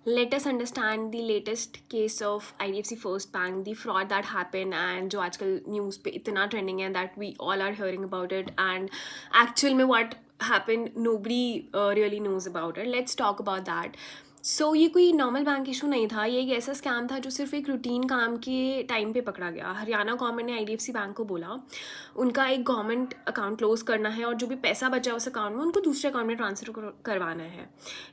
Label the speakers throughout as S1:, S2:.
S1: Let us understand the latest case of IDFC First Bank, the fraud that happened, and जो आजकल news पे इतना trending है that we all are hearing about it, and actual में what happened nobody really knows about it. Let's talk about that. सो ये कोई normal bank issue नहीं था, ये एक ऐसा स्कैम था जो सिर्फ एक रूटीन काम के टाइम पे पकड़ा गया. हरियाणा गवर्नमेंट ने IDFC बैंक को बोला उनका एक गवर्नमेंट अकाउंट क्लोज करना है और जो भी पैसा बचा उस अकाउंट में उनको दूसरे अकाउंट में ट्रांसफ़र करवाना है.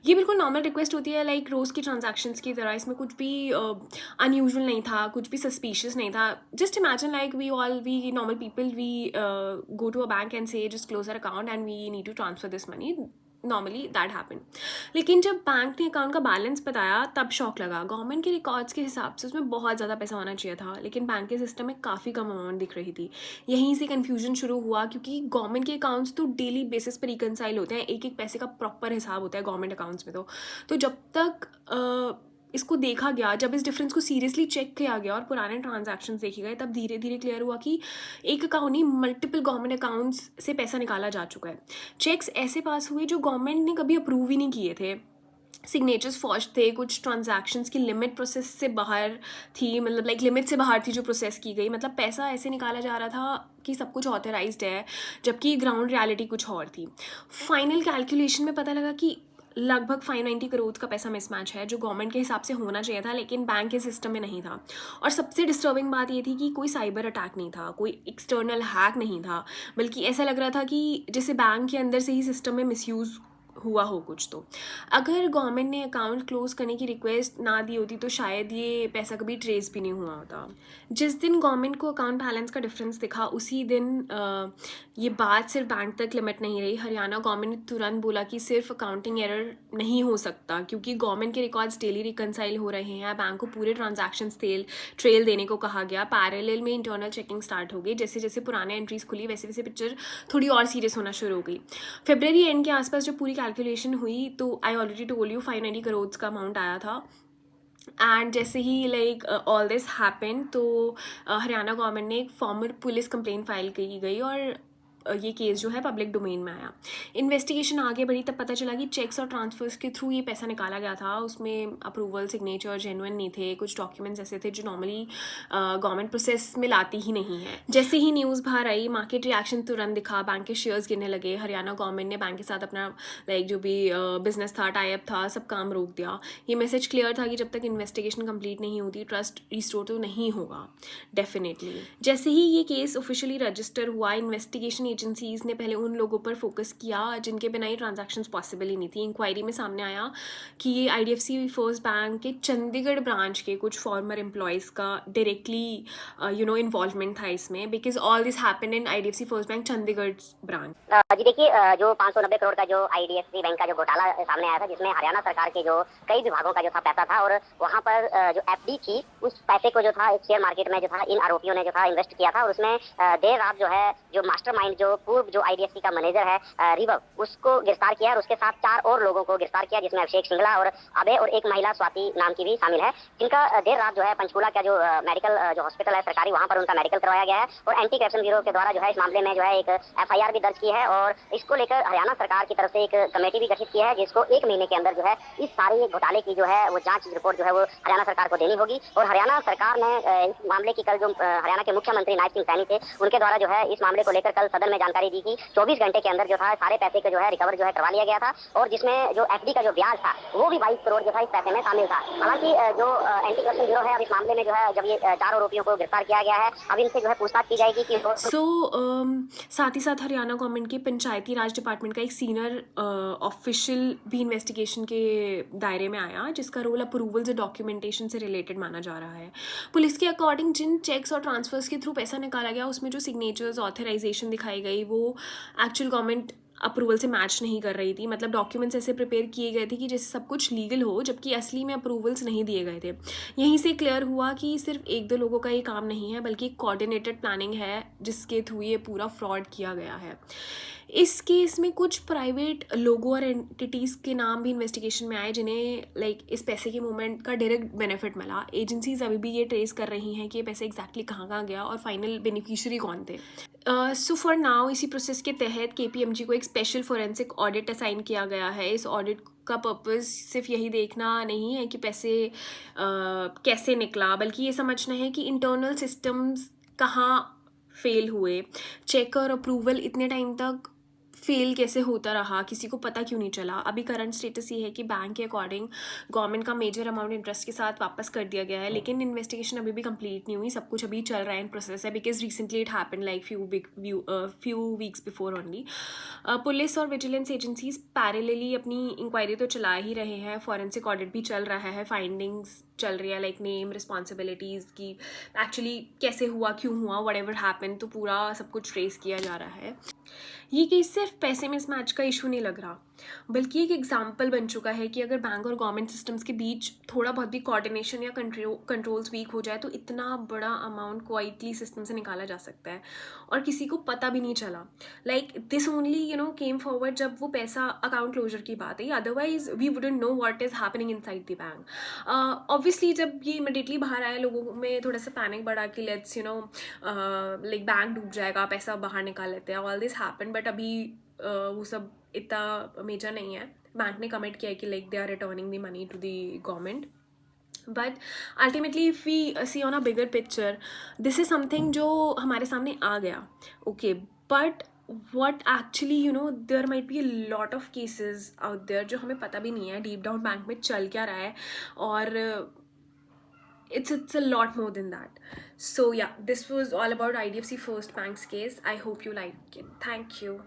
S1: ये बिल्कुल नॉर्मल रिक्वेस्ट होती है, लाइक रोज़ की ट्रांजैक्शंस की तरह. इसमें कुछ भी अनयूजुअल नहीं था, कुछ भी सस्पिशियस नहीं था. Just imagine like we normal people we go to a bank and say just close our account and we need to transfer this money. Normally that happen. लेकिन जब बैंक ने अकाउंट का बैलेंस बताया तब shock लगा. Government के records के हिसाब से उसमें बहुत ज़्यादा पैसा होना चाहिए था, लेकिन बैंक के सिस्टम में काफ़ी कम अमाउंट दिख रही थी. यहीं से कन्फ्यूजन शुरू हुआ, क्योंकि गवर्नमेंट के अकाउंट्स तो डेली बेसिस पर रिकनसाइल होते हैं, एक एक पैसे का प्रॉपर हिसाब होता है गवर्नमेंट अकाउंट्स में. तो जब तक इसको देखा गया, जब इस डिफरेंस को सीरियसली चेक किया गया और पुराने ट्रांजैक्शंस देखे गए, तब धीरे धीरे क्लियर हुआ कि एक अकाउंट नहीं, मल्टीपल गवर्नमेंट अकाउंट्स से पैसा निकाला जा चुका है. चेक्स ऐसे पास हुए जो गवर्नमेंट ने कभी अप्रूव ही नहीं किए थे. सिग्नेचर्स फॉर्ज थे, कुछ ट्रांजैक्शंस की लिमिट प्रोसेस से बाहर थी, मतलब लाइक लिमिट से बाहर थी जो प्रोसेस की गई. मतलब पैसा ऐसे निकाला जा रहा था कि सब कुछ ऑथराइज्ड है, जबकि ग्राउंड रियलिटी कुछ और थी. फाइनल कैलकुलेशन में पता लगा कि लगभग 590 करोड़ का पैसा मिसमैच है, जो गवर्नमेंट के हिसाब से होना चाहिए था लेकिन बैंक के सिस्टम में नहीं था. और सबसे डिस्टर्बिंग बात ये थी कि कोई साइबर अटैक नहीं था, कोई एक्सटर्नल हैक नहीं था, बल्कि ऐसा लग रहा था कि जैसे बैंक के अंदर से ही सिस्टम में मिसयूज़ हुआ हो कुछ. तो अगर गवर्नमेंट ने अकाउंट क्लोज करने की रिक्वेस्ट ना दी होती तो शायद ये पैसा कभी ट्रेस भी नहीं हुआ होता. जिस दिन गवर्नमेंट को अकाउंट बैलेंस का डिफरेंस दिखा उसी दिन ये बात सिर्फ बैंक तक लिमिट नहीं रही. हरियाणा गवर्नमेंट ने तुरंत बोला कि सिर्फ अकाउंटिंग एरर नहीं हो सकता, क्योंकि गवर्नमेंट के रिकॉर्ड्स डेली रिकनसाइल हो रहे हैं. बैंक को पूरे ट्रांजैक्शन ट्रेल देने को कहा गया. पैरेलल में इंटरनल चेकिंग स्टार्ट हो गई. जैसे जैसे पुराने एंट्रीज खुली वैसे वैसे पिक्चर थोड़ी और सीरियस होना शुरू हो गई. फरवरी एंड के आसपास जब पूरी कैलकुलेशन हुई तो I already told you 590 crore का अमाउंट आया था. एंड जैसे ही लाइक ऑल दिस हैपन तो हरियाणा गवर्नमेंट ने एक फॉर्मल पुलिस कंप्लेंट फाइल की गई और ये केस जो है पब्लिक डोमेन में आया. इन्वेस्टिगेशन आगे बढ़ी तब पता चला कि चेक्स और ट्रांसफर्स के थ्रू ये पैसा निकाला गया था. उसमें अप्रूवल, सिग्नेचर जेन्युइन नहीं थे. कुछ डॉक्यूमेंट्स ऐसे थे जो नॉर्मली गवर्नमेंट प्रोसेस में लाती ही नहीं है. जैसे ही न्यूज़ बाहर आई, मार्केट रिएक्शन तुरंत दिखा. बैंक के शेयर्स गिरने लगे. हरियाणा गवर्नमेंट ने बैंक के साथ अपना लाइक जो भी बिजनेस था, टाई अप था, सब काम रोक दिया. ये मैसेज क्लियर था कि जब तक इन्वेस्टिगेशन कंप्लीट नहीं होती ट्रस्ट रिस्टोर तो नहीं होगा डेफिनेटली. जैसे ही ये केस ऑफिशियली रजिस्टर हुआ, इन्वेस्टिगेशन एजेंसीज ने पहले उन लोगों पर फोकस किया जिनके बिना ये ट्रांजैक्शंस पॉसिबल ही नहीं थी. इंक्वायरी में सामने आया कि ये IDFC फर्स्ट बैंक के चंडीगढ़ ब्रांच के कुछ फॉर्मर एम्प्लॉयज़ का डायरेक्टली इन्वॉल्वमेंट था इसमें, because all this happened in IDFC first bank Chandigarh branch.
S2: जी देखिए, जो 590 करोड़ का जो IDFC बैंक का जो घोटाला सामने आया था, जिसमें हरियाणा सरकार के जो कई विभागों का जो था पैसा था, और वहां पर जो FD थी उस पैसे को जो था एक शेयर मार्केट में जो था इन आरोपियों ने जो था इन्वेस्ट किया था. और उसमें देर रात जो है जो मास्टरमाइंड जो पूर्व जो IDFC का मैनेजर है रिवव, उसको गिरफ्तार किया और उसके साथ 4 और लोगों को गिरफ्तार किया, जिसमें अभिषेक सिंगला और अभय और एक महिला स्वाति नाम की भी शामिल है, जिनका देर रात जो है पंचकूला का जो मेडिकल जो हॉस्पिटल है सरकारी, वहां पर उनका मेडिकल करवाया गया है. और एंटी करप्शन ब्यूरो के द्वारा जो है इस मामले में जो है एक FIR भी दर्ज की है और इसको लेकर हरियाणा सरकार की तरफ से एक कमेटी भी गठित की है, जिसको 1 महीने के अंदर जो है इस सारे घोटाले की जो है वो जांच रिपोर्ट जो है वो हरियाणा सरकार को देनी होगी. और हरियाणा सरकार ने इस मामले की कल जो हरियाणा के मुख्यमंत्री नायब सिंह सैनी थे, उनके द्वारा जो है इस मामले को लेकर कल सदन में जानकारी दी कि 24 घंटे के अंदर जो था सारे पैसे को जो है रिकवर जो है करवा लिया गया था. और जिसमें जो FD का जो ब्याज था वो भी 22 करोड़ जो था इस पैसे में शामिल था. हालांकि जो एंटी करप्शन ब्यूरो है, अब इस मामले में जो है जब ये 4 आरोपियों को गिरफ्तार किया गया है, अब इनसे जो है पूछताछ की जाएगी कि
S1: साथ ही साथ हरियाणा गवर्नमेंट के पंचायती राज डिपार्टमेंट का एक सीनियर ऑफिशियल भी इन्वेस्टिगेशन के दायरे में आया, जिसका रोल अप्रूवल्स और डॉक्यूमेंटेशन से रिलेटेड माना जा रहा है. पुलिस के अकॉर्डिंग जिन चेक्स और ट्रांसफर्स के थ्रू पैसा निकाला गया उसमें जो सिग्नेचर्स, ऑथराइजेशन दिखाई गई वो एक्चुअल गवर्नमेंट अप्रूवल से मैच नहीं कर रही थी. मतलब डॉक्यूमेंट्स ऐसे प्रिपेयर किए गए थे कि जैसे सब कुछ लीगल हो, जबकि असली में अप्रूवल्स नहीं दिए गए थे. यहीं से क्लियर हुआ कि सिर्फ 1-2 लोगों का ये काम नहीं है, बल्कि कोऑर्डिनेटेड प्लानिंग है जिसके थ्रू ये पूरा फ्रॉड किया गया है. इस केस में कुछ प्राइवेट लोगों और एंटिटीज़ के नाम भी इन्वेस्टिगेशन में आए, जिन्हें लाइक इस पैसे के मूवमेंट का डायरेक्ट बेनिफिट मिला. एजेंसीज अभी भी ये ट्रेस कर रही हैं कि ये पैसे एग्जैक्टली कहाँ गया और फाइनल बेनिफिशियरी कौन थे. सो फॉर नाउ इसी प्रोसेस के तहत KPMG को एक स्पेशल फोरेंसिक ऑडिट असाइन किया गया है. इस ऑडिट का पर्पस सिर्फ यही देखना नहीं है कि पैसे कैसे निकला, बल्कि ये समझना है कि इंटरनल सिस्टम्स कहाँ फेल हुए, चेक और अप्रूवल इतने टाइम तक फेल कैसे होता रहा, किसी को पता क्यों नहीं चला। अभी करंट स्टेटस ये है कि बैंक के अकॉर्डिंग गवर्नमेंट का मेजर अमाउंट इंटरेस्ट के साथ वापस कर दिया गया है, लेकिन इन्वेस्टिगेशन अभी भी कंप्लीट नहीं हुई, सब कुछ अभी चल रहा है, इन प्रोसेस है, because recently it happen like few weeks before only. Police और विजिलेंस एजेंसीज पैरेलली अपनी इंक्वायरी तो चला ही रहे हैं, फॉरेंसिक ऑडिट भी चल रहा है, फाइंडिंग्स चल रही है, लाइक नेम, रिस्पॉन्सिबिलिटीज़ की एक्चुअली कैसे हुआ, क्यों हुआ, वट एवर हैपन, तो पूरा सब कुछ ट्रेस किया जा रहा है। ये केस सिर्फ पैसे मिसमैच का इशू नहीं लग रहा, बल्कि एक एग्जाम्पल बन चुका है कि अगर बैंक और गवर्नमेंट सिस्टम्स के बीच थोड़ा बहुत भी कोऑर्डिनेशन या कंट्रोल्स वीक हो जाए तो इतना बड़ा अमाउंट क्वाइटली सिस्टम से निकाला जा सकता है और किसी को पता भी नहीं चला। Like this only came forward जब वो पैसा अकाउंट क्लोजर की बात है, otherwise we wouldn't know what is happening inside the bank. Obviously जब ये इमिडिएटली बाहर आया, लोगों में थोड़ा सा पैनिक बढ़ा कि लेट्स लाइक बैंक डूब जाएगा, पैसा बाहर निकाल लेते हैं, ऑल दिस हैपन, बट अभी वो सब इतना मेजर नहीं है। बैंक ने कमिट किया है कि like they are returning the money to the government, but ultimately if we see on a bigger picture, this is something जो हमारे सामने आ गया, okay, but what actually there might be a lot of cases out there जो हमें पता भी नहीं है डीप डाउन बैंक में चल क्या रहा है, और it's a lot more than that. So yeah, this was all about IDFC First Bank's case. I hope you liked it. Thank you.